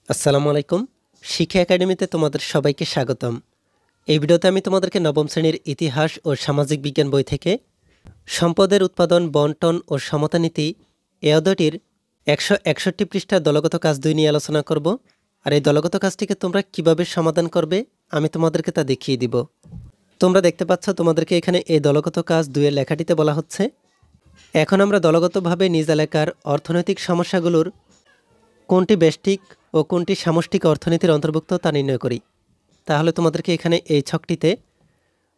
আসসালামু আলাইকুম। শিক্ষা একাডেমিতে তোমাদের সবাইকে স্বাগতম। এই ভিডিওতে আমি তোমাদেরকে নবম শ্রেণীর ইতিহাস ও সামাজিক বিজ্ঞান বই থেকে সম্পদের উৎপাদন, বন্টন ও সমতা নীতি এ অধ্যায়টির 161 পৃষ্ঠার দলগত কাজ 2 নিয়ে আলোচনা করব। আর এই দলগত কাজটিকে তোমরা কিভাবে সমাধান করবে আমি তোমাদেরকে তা দেখিয়ে দিব। তোমরা দেখতে পাচ্ছ তোমাদেরকে এখানে এই দলগত কাজ 2 এর লেখাটিতে বলা হচ্ছে, এখন আমরা দলগতভাবে নিজ এলাকার অর্থনৈতিক সমস্যাগুলোর কোনটি ব্যষ্টিক ও কোনটি সামষ্টিক অর্থনীতির অন্তর্ভুক্ত তা নির্ণয় করি। তাহলে তোমাদেরকে এখানে এই ছকটিতে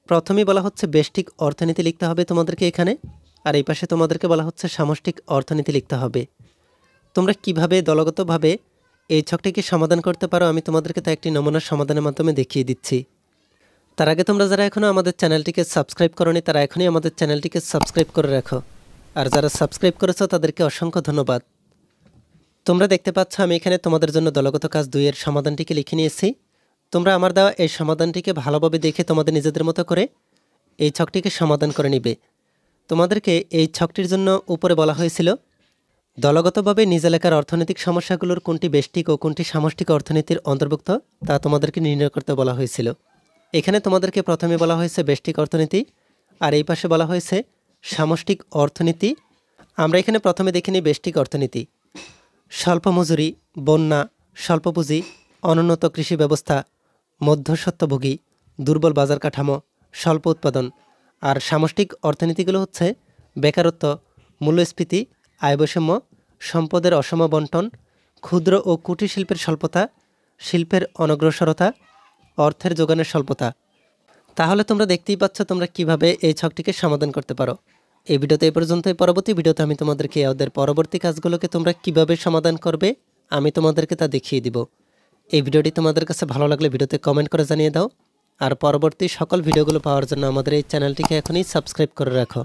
প্রথমেই বলা হচ্ছে ব্যষ্টিক অর্থনীতি লিখতে হবে তোমাদেরকে এখানে, আর এই পাশে তোমাদেরকে বলা হচ্ছে সামষ্টিক অর্থনীতি লিখতে হবে। তোমরা কিভাবে দলগতভাবে এই ছকটিকে সমাধান করতে পারো আমি তোমাদেরকে তা একটি নমুনা সমাধানের মাধ্যমে দেখিয়ে দিচ্ছি। তার আগে তোমরা যারা এখনও আমাদের চ্যানেলটিকে সাবস্ক্রাইব করোনি তারা এখনই আমাদের চ্যানেলটিকে সাবস্ক্রাইব করে রাখো, আর যারা সাবস্ক্রাইব করেছো তাদেরকে অসংখ্য ধন্যবাদ। তোমরা দেখতে পাচ্ছ আমি এখানে তোমাদের জন্য দলগত কাজ 2 এর সমাধানটিকে লিখে নিয়েছি। তোমরা আমার দেওয়া এই সমাধানটিকে ভালোভাবে দেখে তোমাদের নিজেদের মতো করে এই ছকটিকে সমাধান করে নিবে। তোমাদেরকে এই ছকটির জন্য উপরে বলা হয়েছিল দলগতভাবে নিজ এলাকার অর্থনৈতিক সমস্যাগুলোর কোনটি ব্যষ্টিক ও কোনটি সামষ্টিক অর্থনীতির অন্তর্ভুক্ত তা তোমাদেরকে নির্ণয় করতে বলা হয়েছিল। এখানে তোমাদেরকে প্রথমে বলা হয়েছে ব্যষ্টিক অর্থনীতি, আর এই পাশে বলা হয়েছে সামষ্টিক অর্থনীতি। আমরা এখানে প্রথমে দেখে নিই ব্যষ্টিক অর্থনীতি। স্বল্প মজুরি, বন্যা, স্বল্প পুঁজি, অনুন্নত কৃষি ব্যবস্থা, মধ্যস্বত্বভোগী, দুর্বল বাজার কাঠামো, স্বল্প উৎপাদন। আর সামষ্টিক অর্থনীতিগুলো হচ্ছে বেকারত্ব, মূল্যস্ফীতি, আয়বৈষম্য, সম্পদের অসম বন্টন, ক্ষুদ্র ও কুটির শিল্পের স্বল্পতা, শিল্পের অনগ্রসরতা, অর্থের যোগানের স্বল্পতা। তাহলে তোমরা দেখতেই পাচ্ছ তোমরা কিভাবে এই ছকটিকে সমাধান করতে পারো। এই ভিডিওতে এই পর্যন্তই। পরবর্তী ভিডিওতে আমি তোমাদেরকে ওদের পরবর্তী কাজগুলোকে তোমরা কিভাবে সমাধান করবে আমি তোমাদেরকে তা দেখিয়ে দিব। এই ভিডিওটি তোমাদের কাছে ভালো লাগলে ভিডিওতে কমেন্ট করে জানিয়ে দাও, আর পরবর্তী সকল ভিডিওগুলো পাওয়ার জন্য আমাদের এই চ্যানেলটিকে এখনই সাবস্ক্রাইব করে রাখো।